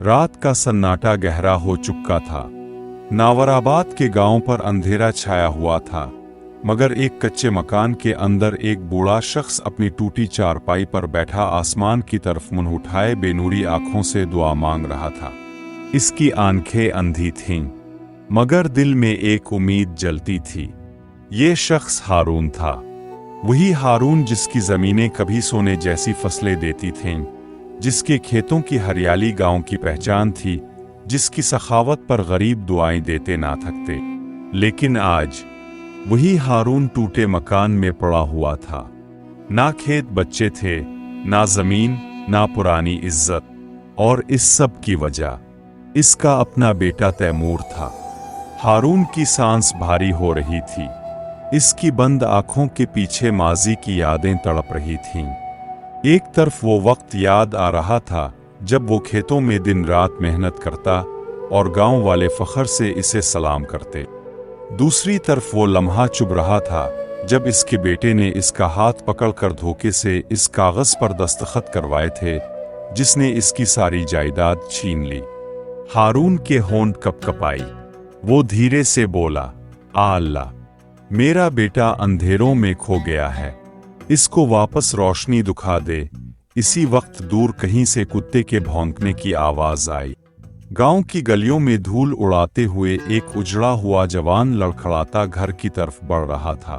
रात का सन्नाटा गहरा हो चुका था। नावराबाद के गांव पर अंधेरा छाया हुआ था, मगर एक कच्चे मकान के अंदर एक बूढ़ा शख्स अपनी टूटी चारपाई पर बैठा आसमान की तरफ मुंह उठाए बेनूरी आंखों से दुआ मांग रहा था। इसकी आंखें अंधी थीं, मगर दिल में एक उम्मीद जलती थी। ये शख्स हारून था, वही हारून जिसकी जमीनें कभी सोने जैसी फसलें देती थीं, जिसके खेतों की हरियाली गांव की पहचान थी, जिसकी सखावत पर गरीब दुआएं देते ना थकते। लेकिन आज वही हारून टूटे मकान में पड़ा हुआ था। ना खेत बच्चे थे, ना जमीन, ना पुरानी इज्जत, और इस सब की वजह इसका अपना बेटा तैमूर था। हारून की सांस भारी हो रही थी। इसकी बंद आंखों के पीछे माजी की यादें तड़प रही थीं। एक तरफ वो वक्त याद आ रहा था जब वो खेतों में दिन रात मेहनत करता और गांव वाले फख्र से इसे सलाम करते। दूसरी तरफ वो लम्हा चुभ रहा था जब इसके बेटे ने इसका हाथ पकड़कर धोखे से इस कागज पर दस्तखत करवाए थे जिसने इसकी सारी जायदाद छीन ली। हारून के होंठ कपकपाई। वो धीरे से बोला, आ अल्लाह, मेरा बेटा अंधेरों में खो गया है, इसको वापस रोशनी दिखा दे। इसी वक्त दूर कहीं से कुत्ते के भौंकने की आवाज आई। गांव की गलियों में धूल उड़ाते हुए एक उजड़ा हुआ जवान लड़खड़ाता घर की तरफ बढ़ रहा था।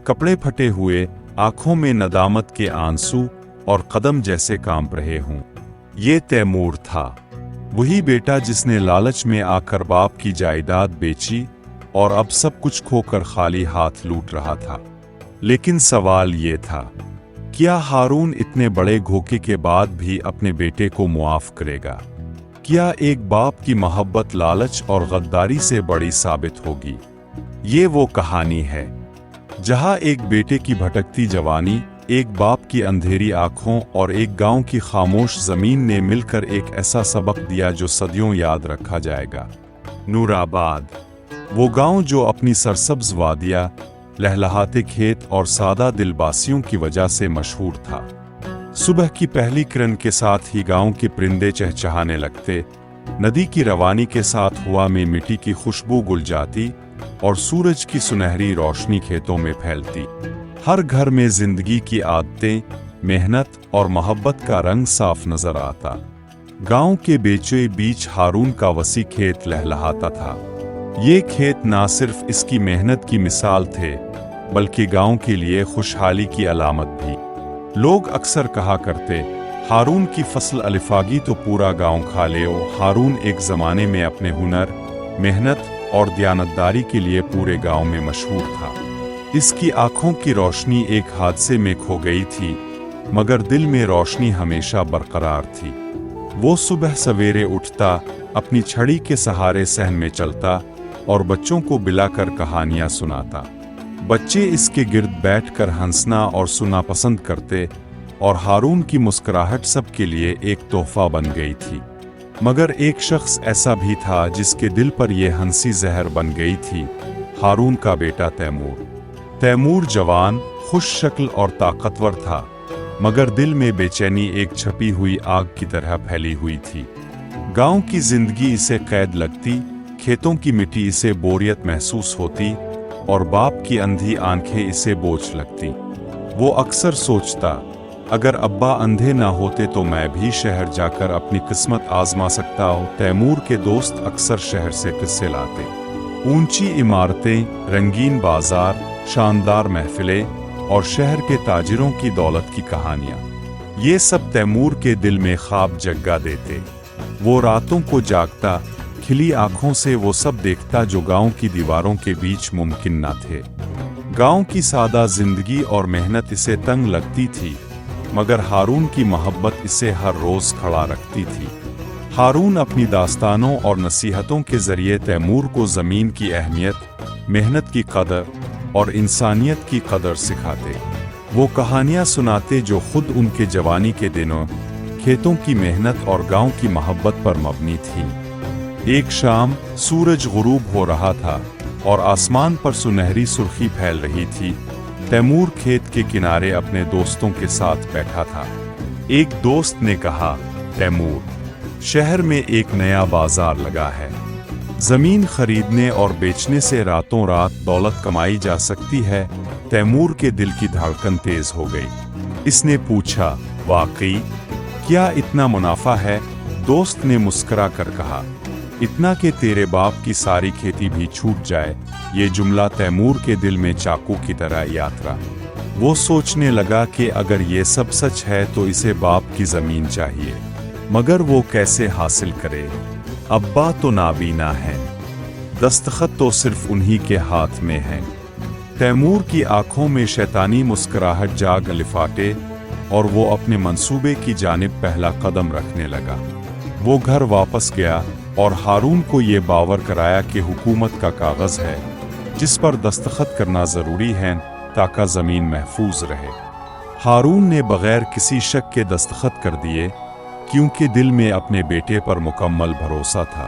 कपड़े फटे हुए, आंखों में नदामत के आंसू और कदम जैसे कांप रहे हों। ये तैमूर था, वही बेटा जिसने लालच में आकर बाप की जायदाद बेची और अब सब कुछ खोकर खाली हाथ लूट रहा था। लेकिन सवाल ये था, क्या हारून इतने बड़े धोखे के बाद भी अपने बेटे को मुआफ करेगा? क्या एक बाप की मोहब्बत लालच और गद्दारी से बड़ी साबित होगी? ये वो कहानी है जहां एक बेटे की भटकती जवानी, एक बाप की अंधेरी आंखों और एक गांव की खामोश जमीन ने मिलकर एक ऐसा सबक दिया जो सदियों याद रखा जाएगा। नूराबाद, वो गांव जो अपनी सरसब्ज वादियां, लहलहाते खेत और सादा दिलबासियों की वजह से मशहूर था। सुबह की पहली किरण के साथ ही गांव के परिंदे चहचहाने लगते, नदी की रवानी के साथ हवा में मिट्टी की खुशबू घुल जाती और सूरज की सुनहरी रोशनी खेतों में फैलती। हर घर में जिंदगी की आदतें, मेहनत और मोहब्बत का रंग साफ नजर आता। गांव के बीचों बीच हारून का वसी खेत लहलहाता था। ये खेत ना सिर्फ इसकी मेहनत की मिसाल थे, बल्कि गांव के लिए खुशहाली की अलामत भी। लोग अक्सर कहा करते, हारून की फसल अलिफागी तो पूरा गांव खा ले। हारून एक जमाने में अपने हुनर, मेहनत और दयानतदारी के लिए पूरे गांव में मशहूर था। इसकी आंखों की रोशनी एक हादसे में खो गई थी, मगर दिल में रोशनी हमेशा बरकरार थी। वो सुबह सवेरे उठता, अपनी छड़ी के सहारे सहन में चलता और बच्चों को बिलाकर कहानियां सुनाता। बच्चे इसके गिर्द बैठकर हंसना और सुनना पसंद करते और हारून की मुस्कुराहट सबके लिए एक तोहफा बन गई थी। मगर एक शख्स ऐसा भी था जिसके दिल पर यह हंसी जहर बन गई थी, हारून का बेटा तैमूर। तैमूर जवान, खुश शक्ल और ताकतवर था, मगर दिल में बेचैनी एक छपी हुई आग की तरह फैली हुई थी। गांव की जिंदगी इसे कैद लगती, खेतों की मिट्टी इसे बोरियत महसूस होती और बाप की अंधी आंखें इसे बोझ लगती। वो अक्सर सोचता, अगर अब्बा अंधे ना होते तो मैं भी शहर जाकर अपनी किस्मत आजमा सकता हूँ। तैमूर के दोस्त अक्सर शहर से किस्से लाते, ऊंची इमारतें, रंगीन बाजार, शानदार महफिलें और शहर के ताजिरों की दौलत की कहानियां। ये सब तैमूर के दिल में ख्वाब जगा देते। वो रातों को जागता, खिली आंखों से वो सब देखता जो गांव की दीवारों के बीच मुमकिन न थे। गांव की सादा जिंदगी और मेहनत इसे तंग लगती थी, मगर हारून की मोहब्बत इसे हर रोज खड़ा रखती थी। हारून अपनी दास्तानों और नसीहतों के जरिए तैमूर को जमीन की अहमियत, मेहनत की कदर और इंसानियत की कदर सिखाते। वो कहानियां सुनाते जो खुद उनके जवानी के दिनों, खेतों की मेहनत और गांव की मोहब्बत पर मबनी थी। एक शाम सूरज गुरूब हो रहा था और आसमान पर सुनहरी सुर्खी फैल रही थी। तैमूर खेत के किनारे अपने दोस्तों के साथ बैठा था। एक दोस्त ने कहा, तैमूर, शहर में एक नया बाजार लगा है। जमीन खरीदने और बेचने से रातों रात दौलत कमाई जा सकती है। तैमूर के दिल की धड़कन तेज हो गई। इसने पूछा, वाकई क्या इतना मुनाफा है? दोस्त ने मुस्कुरा कर कहा, इतना कि तेरे बाप की सारी खेती भी छूट जाए। ये जुमला तैमूर के दिल में चाकू की तरह यात्रा। वो सोचने लगा कि अगर ये सब सच है तो इसे बाप की जमीन चाहिए, मगर वो कैसे हासिल करे? अब्बा तो नाबीना है, दस्तखत तो सिर्फ उन्हीं के हाथ में है। तैमूर की आंखों में शैतानी मुस्कुराहट जाग लिफाटे और वो अपने मंसूबे की जानिब पहला कदम रखने लगा। वो घर वापस गया और हारून को ये बावर कराया कि हुकूमत का कागज है जिस पर दस्तखत करना जरूरी है ताकि जमीन महफूज रहे। हारून ने बगैर किसी शक के दस्तखत कर दिए क्योंकि दिल में अपने बेटे पर मुकम्मल भरोसा था।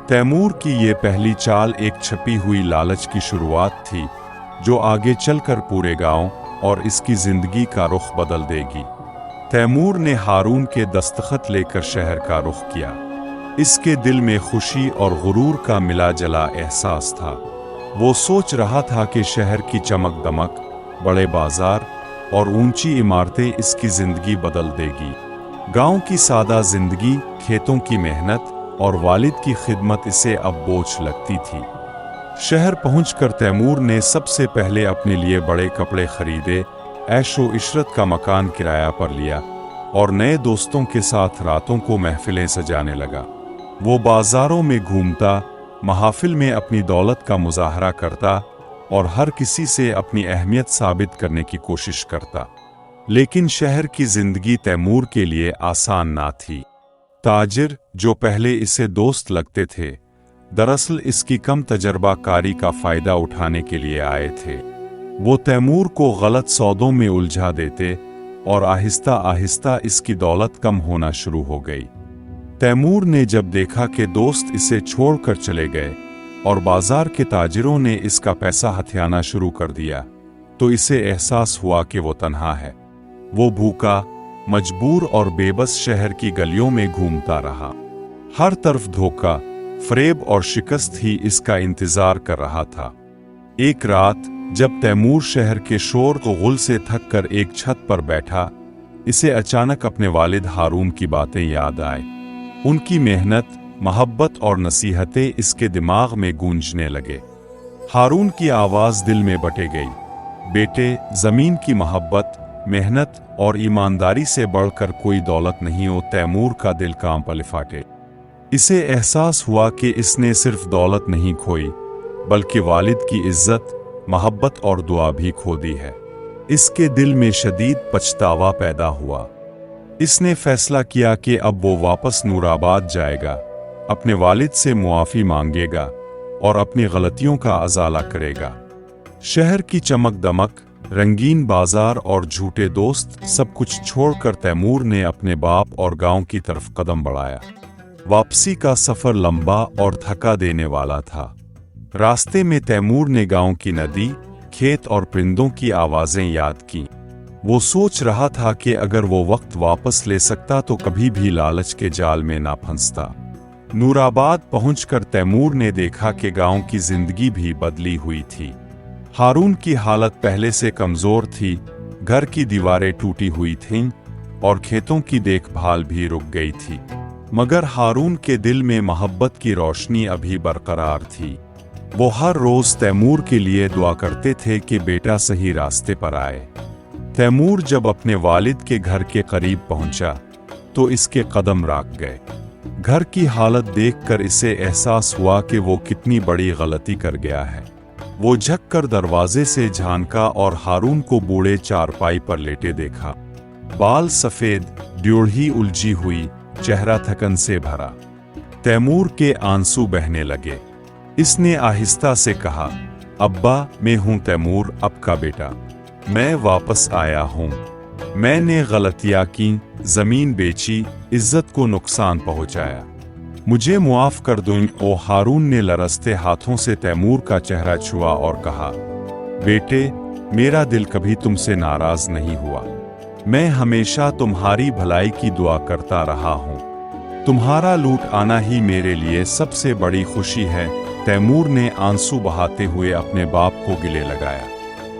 तैमूर की ये पहली चाल एक छपी हुई लालच की शुरुआत थी जो आगे चलकर पूरे गांव और इसकी जिंदगी का रुख बदल देगी। तैमूर ने हारून के दस्तखत लेकर शहर का रुख किया। इसके दिल में खुशी और गुरूर का मिला जला एहसास था। वो सोच रहा था कि शहर की चमक दमक, बड़े बाजार और ऊंची इमारतें इसकी जिंदगी बदल देगी। गांव की सादा जिंदगी, खेतों की मेहनत और वालिद की खिदमत इसे अब बोझ लगती थी। शहर पहुंचकर तैमूर ने सबसे पहले अपने लिए बड़े कपड़े खरीदे, ऐशो इशरत का मकान किराया पर लिया और नए दोस्तों के साथ रातों को महफिलें सजाने लगा। वो बाजारों में घूमता, महाफिल में अपनी दौलत का मुजाहरा करता और हर किसी से अपनी अहमियत साबित करने की कोशिश करता। लेकिन शहर की जिंदगी तैमूर के लिए आसान ना थी। ताजिर जो पहले इसे दोस्त लगते थे, दरअसल इसकी कम तजर्बाकारी का फायदा उठाने के लिए आए थे। वो तैमूर को गलत सौदों में उलझा देते और आहिस्ता आहिस्ता इसकी दौलत कम होना शुरू हो गई। तैमूर ने जब देखा कि दोस्त इसे छोड़कर चले गए और बाजार के ताजिरों ने इसका पैसा हथियाना शुरू कर दिया, तो इसे एहसास हुआ कि वो तन्हा है। वो भूखा, मजबूर और बेबस शहर की गलियों में घूमता रहा। हर तरफ धोखा, फरेब और शिकस्त ही इसका इंतजार कर रहा था। एक रात जब तैमूर शहर के शोर को गुल से थक कर एक छत पर बैठा, इसे अचानक अपने वालिद हारून की बातें याद आए। उनकी मेहनत, मोहब्बत और नसीहतें इसके दिमाग में गूंजने लगे। हारून की आवाज दिल में बटे गई, बेटे, जमीन की मोहब्बत, मेहनत और ईमानदारी से बढ़कर कोई दौलत नहीं हो। तैमूर का दिल कांप लिफाटे। इसे एहसास हुआ कि इसने सिर्फ दौलत नहीं खोई बल्कि वालिद की इज्जत, मोहब्बत और दुआ भी खो दी है। इसके दिल में शदीद पछतावा पैदा हुआ। इसने फैसला किया कि अब वो वापस नूराबाद जाएगा, अपने वालिद से मुआफ़ी मांगेगा और अपनी गलतियों का अज़ाला करेगा। शहर की चमक दमक, रंगीन बाजार और झूठे दोस्त सब कुछ छोड़कर तैमूर ने अपने बाप और गांव की तरफ कदम बढ़ाया। वापसी का सफर लंबा और थका देने वाला था। रास्ते में तैमूर ने गांव की नदी, खेत और परिंदों की आवाजें याद की। वो सोच रहा था कि अगर वो वक्त वापस ले सकता तो कभी भी लालच के जाल में ना फंसता। नूराबाद पहुंचकर तैमूर ने देखा कि गांव की जिंदगी भी बदली हुई थी। हारून की हालत पहले से कमजोर थी, घर की दीवारें टूटी हुई थीं और खेतों की देखभाल भी रुक गई थी। मगर हारून के दिल में मोहब्बत की रोशनी अभी बरकरार थी। वो हर रोज तैमूर के लिए दुआ करते थे कि बेटा सही रास्ते पर आए। तैमूर जब अपने वालिद के घर के करीब पहुंचा तो इसके कदम राग गए। घर की हालत देखकर इसे एहसास हुआ कि वो कितनी बड़ी गलती कर गया है। वो झुककर दरवाजे से झांका और हारून को बूढ़े चारपाई पर लेटे देखा। बाल सफेद, ड्योढ़ी उलझी हुई, चेहरा थकन से भरा। तैमूर के आंसू बहने लगे। इसने आहिस्ता से कहा, अब्बा, मैं हूं तैमूर, आपका बेटा। मैं वापस आया हूं। मैंने गलतियां की, जमीन बेची, इज्जत को नुकसान पहुंचाया। मुझे मुआफ कर दो। ओ हारून ने लरसते हाथों से तैमूर का चेहरा छुआ और कहा, बेटे, मेरा दिल कभी तुमसे नाराज नहीं हुआ। मैं हमेशा तुम्हारी भलाई की दुआ करता रहा हूं। तुम्हारा लूट आना ही मेरे लिए सबसे बड़ी खुशी है। तैमूर ने आंसू बहाते हुए अपने बाप को गले लगाया।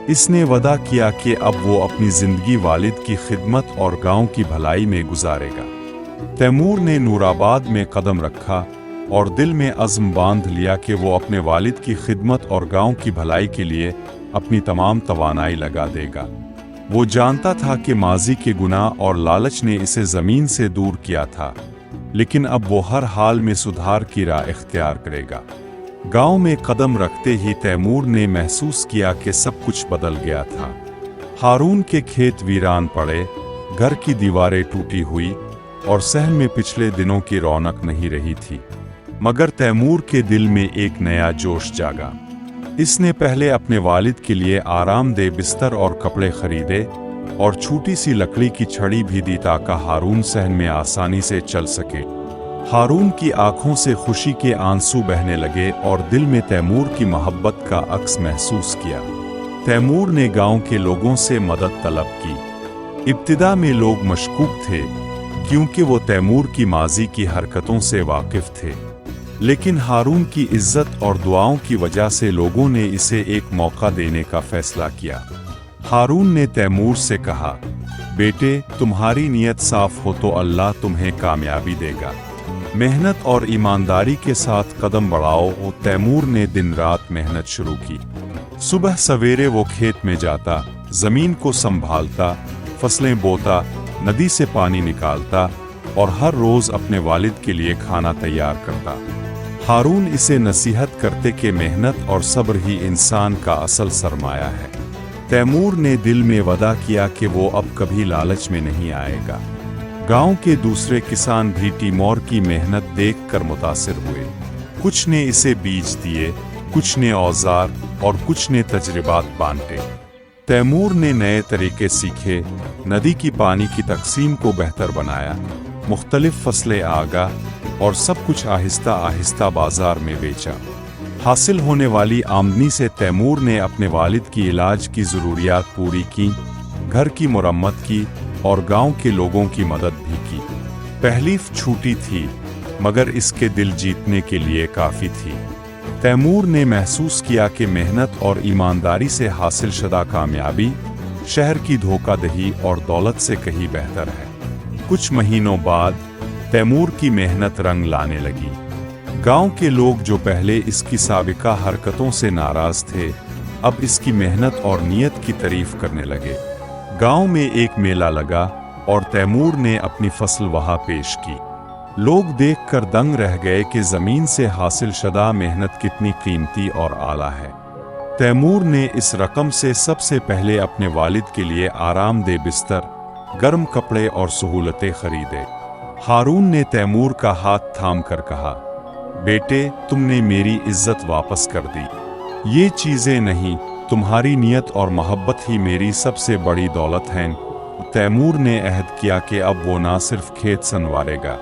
इसने वादा किया कि अब वो अपनी जिंदगी वालिद की खिदमत और गांव की भलाई में गुजारेगा। तैमूर ने नूराबाद में कदम रखा और दिल में अज़्म बांध लिया कि वो अपने वालिद की खिदमत और गांव की भलाई के लिए अपनी तमाम तवानाई लगा देगा। वो जानता था कि माजी के गुनाह और लालच ने इसे ज़मीन से दूर किया था, लेकिन अब वो हर हाल में सुधार की राह इख्तियार करेगा। गांव में कदम रखते ही तैमूर ने महसूस किया कि सब कुछ बदल गया था। हारून के खेत वीरान पड़े, घर की दीवारें टूटी हुई और सहन में पिछले दिनों की रौनक नहीं रही थी। मगर तैमूर के दिल में एक नया जोश जागा। इसने पहले अपने वालिद के लिए आरामदेह बिस्तर और कपड़े खरीदे और छोटी सी लकड़ी की छड़ी भी दी ताकि हारून सहन में आसानी से चल सके। हारून की आंखों से खुशी के आंसू बहने लगे और दिल में तैमूर की मोहब्बत का अक्स महसूस किया। तैमूर ने गांव के लोगों से मदद तलब की। इब्तिदा में लोग मशकूक थे क्योंकि वो तैमूर की माजी की हरकतों से वाकिफ थे, लेकिन हारून की इज्जत और दुआओं की वजह से लोगों ने इसे एक मौका देने का फैसला किया। हारून ने तैमूर से कहा, बेटे, तुम्हारी नीयत साफ हो तो अल्लाह तुम्हें कामयाबी देगा। मेहनत और ईमानदारी के साथ कदम बढ़ाओ। तैमूर ने दिन रात मेहनत शुरू की। सुबह सवेरे वो खेत में जाता, जमीन को संभालता, फसलें बोता, नदी से पानी निकालता और हर रोज अपने वालिद के लिए खाना तैयार करता। हारून इसे नसीहत करते कि मेहनत और सब्र ही इंसान का असल सरमाया है। तैमूर ने दिल में वादा किया कि वो अब कभी लालच में नहीं आएगा। गांव के दूसरे किसान भी तैमूर की मेहनत देखकर मुतासिर हुए। कुछ ने इसे बीज दिए, कुछ ने औजार और कुछ ने तजर्बात बांटे। तैमूर ने नए तरीके सीखे, नदी की पानी की तकसीम को बेहतर बनाया, मुख्तलिफ फसलें आगा और सब कुछ आहिस्ता आहिस्ता बाजार में बेचा। हासिल होने वाली आमदनी से तैमूर ने अपने वालिद की इलाज की ज़रूरियात पूरी की, घर की मुरम्मत की और गांव के लोगों की मदद भी की। तकलीफ छूटी थी मगर इसके दिल जीतने के लिए काफ़ी थी। तैमूर ने महसूस किया कि मेहनत और ईमानदारी से हासिल शुदा कामयाबी शहर की धोखाधड़ी और दौलत से कहीं बेहतर है। कुछ महीनों बाद तैमूर की मेहनत रंग लाने लगी। गांव के लोग जो पहले इसकी साबिका हरकतों से नाराज थे, अब इसकी मेहनत और नियत की तारीफ करने लगे। गांव में एक मेला लगा और तैमूर ने अपनी फसल वहां पेश की। लोग देखकर दंग रह गए कि जमीन से हासिल शुदा मेहनत कितनी कीमती और आला है। तैमूर ने इस रकम से सबसे पहले अपने वालिद के लिए आरामदेह बिस्तर, गर्म कपड़े और सहूलतें खरीदे। हारून ने तैमूर का हाथ थाम कर कहा, बेटे, तुमने मेरी इज्जत वापस कर दी। ये चीजें नहीं, तुम्हारी नियत और मोहब्बत ही मेरी सबसे बड़ी दौलत हैं। तैमूर ने अहद किया कि अब वो ना सिर्फ खेत संवारेगा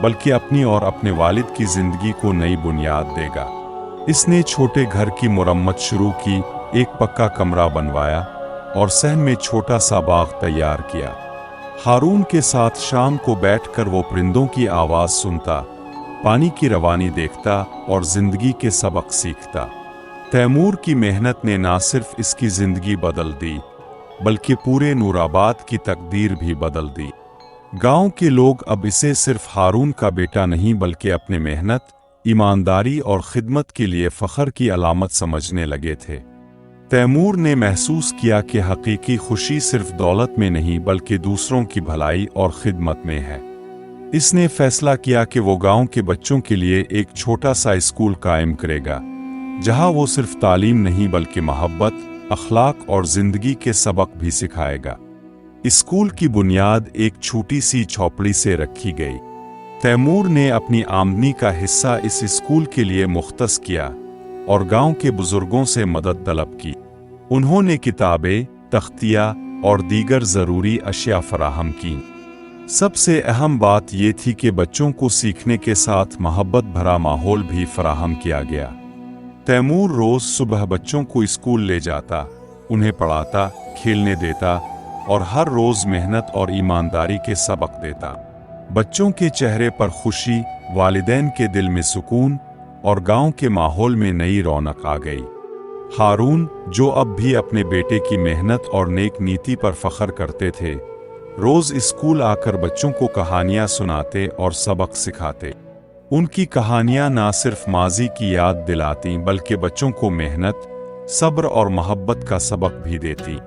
बल्कि अपनी और अपने वालिद की जिंदगी को नई बुनियाद देगा। इसने छोटे घर की मुरम्मत शुरू की, एक पक्का कमरा बनवाया और सहन में छोटा सा बाग तैयार किया। हारून के साथ शाम को बैठकर वो परिंदों की आवाज़ सुनता, पानी की रवानी देखता और जिंदगी के सबक सीखता। तैमूर की मेहनत ने ना सिर्फ इसकी जिंदगी बदल दी बल्कि पूरे नूराबाद की तकदीर भी बदल दी। गांव के लोग अब इसे सिर्फ हारून का बेटा नहीं बल्कि अपने मेहनत, ईमानदारी और खिदमत के लिए फ़ख्र की अलामत समझने लगे थे। तैमूर ने महसूस किया कि हकीकी खुशी सिर्फ दौलत में नहीं बल्कि दूसरों की भलाई और खिदमत में है। इसने फैसला किया कि वो गांव के बच्चों के लिए एक छोटा सा स्कूल कायम करेगा, जहां वो सिर्फ तालीम नहीं बल्कि मोहब्बत, अखलाक और जिंदगी के सबक भी सिखाएगा। स्कूल की बुनियाद एक छोटी सी झोपड़ी से रखी गई। तैमूर ने अपनी आमदनी का हिस्सा इस स्कूल के लिए मुख्तस किया और गांव के बुजुर्गों से मदद तलब की। उन्होंने किताबें, तख्तियाँ और दीगर ज़रूरी अशिया फराहम की। सबसे अहम बात ये थी कि बच्चों को सीखने के साथ मोहब्बत भरा माहौल भी फराहम किया गया। तैमूर रोज़ सुबह बच्चों को स्कूल ले जाता, उन्हें पढ़ाता, खेलने देता और हर रोज़ मेहनत और ईमानदारी के सबक देता। बच्चों के चेहरे पर खुशी, वालिदैन के दिल में सुकून और गांव के माहौल में नई रौनक आ गई। हारून, जो अब भी अपने बेटे की मेहनत और नेक नीति पर फख्र करते थे, रोज स्कूल आकर बच्चों को कहानियां सुनाते और सबक सिखाते। उनकी कहानियां ना सिर्फ माजी की याद दिलाती बल्कि बच्चों को मेहनत, सब्र और मोहब्बत का सबक भी देती।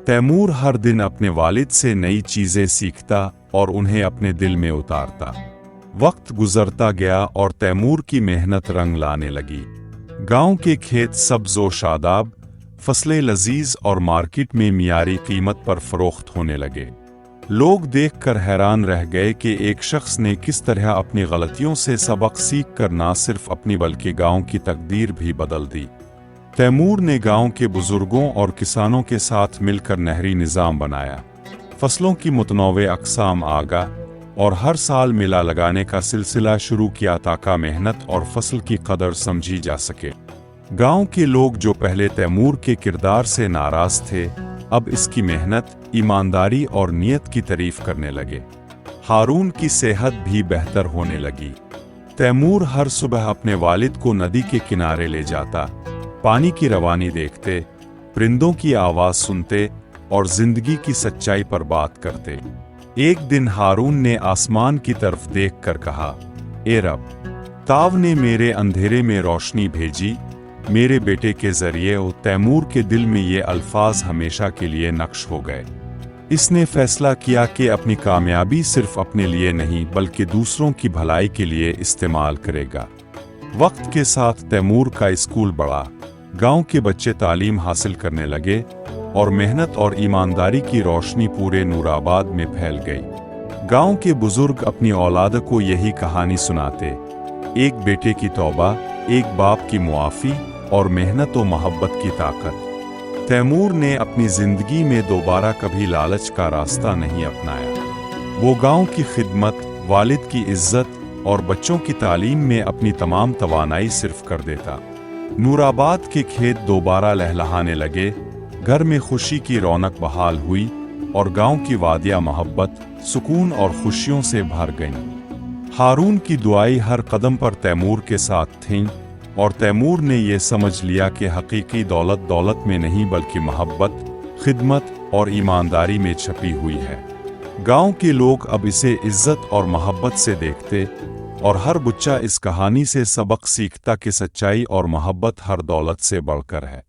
तैमूर हर दिन अपने वालिद से नई चीजें सीखता और उन्हें अपने दिल में उतारता। वक्त गुजरता गया और तैमूर की मेहनत रंग लाने लगी। गांव के खेत सब्ज व शादाब, फसलें लजीज और मार्केट में मियारी कीमत पर फरोख्त होने लगे। लोग देखकर हैरान रह गए कि एक शख्स ने किस तरह अपनी गलतियों से सबक सीखकर ना सिर्फ अपनी बल्कि गांव की तकदीर भी बदल दी। तैमूर ने गांव के बुजुर्गों और किसानों के साथ मिलकर नहरी निज़ाम बनाया, फसलों की मुतनौवे अक़साम आगा और हर साल मेला लगाने का सिलसिला शुरू किया ताकि मेहनत और फसल की कदर समझी जा सके। गांव के लोग जो पहले तैमूर के किरदार से नाराज थे, अब इसकी मेहनत, ईमानदारी और नियत की तारीफ करने लगे। हारून की सेहत भी बेहतर होने लगी। तैमूर हर सुबह अपने वालिद को नदी के किनारे ले जाता, पानी की रवानी देखते, परिंदों की आवाज सुनते और जिंदगी की सच्चाई पर बात करते। एक दिन हारून ने आसमान की तरफ देखकर कहा, ए रब, ताव ने मेरे अंधेरे में रोशनी भेजी, मेरे बेटे के जरिए। और तैमूर के दिल में ये अल्फाज हमेशा के लिए नक्श हो गए। इसने फैसला किया कि अपनी कामयाबी सिर्फ अपने लिए नहीं बल्कि दूसरों की भलाई के लिए इस्तेमाल करेगा। वक्त के साथ तैमूर का स्कूल बढ़ा, गांव के बच्चे तालीम हासिल करने लगे और मेहनत और ईमानदारी की रोशनी पूरे नूराबाद में फैल गई। गांव के बुजुर्ग अपनी औलाद को यही कहानी सुनाते, एक बेटे की तौबा, एक बाप की मुआफ़ी और मेहनत व मोहब्बत की ताकत। तैमूर ने अपनी जिंदगी में दोबारा कभी लालच का रास्ता नहीं अपनाया। वो गांव की खिदमत, वालिद की इज्जत और बच्चों की तालीम में अपनी तमाम तवानाई सिर्फ कर देता। नूराबाद के खेत दोबारा लहलहाने लगे, घर में खुशी की रौनक बहाल हुई और गांव की वादियां मोहब्बत, सुकून और खुशियों से भर गईं। हारून की दुआएं हर कदम पर तैमूर के साथ थीं और तैमूर ने यह समझ लिया कि हकीकी दौलत दौलत में नहीं बल्कि मोहब्बत, खिदमत और ईमानदारी में छपी हुई है। गांव के लोग अब इसे इज्जत और मोहब्बत से देखते और हर बच्चा इस कहानी से सबक सीखता कि सच्चाई और मोहब्बत हर दौलत से बढ़कर है।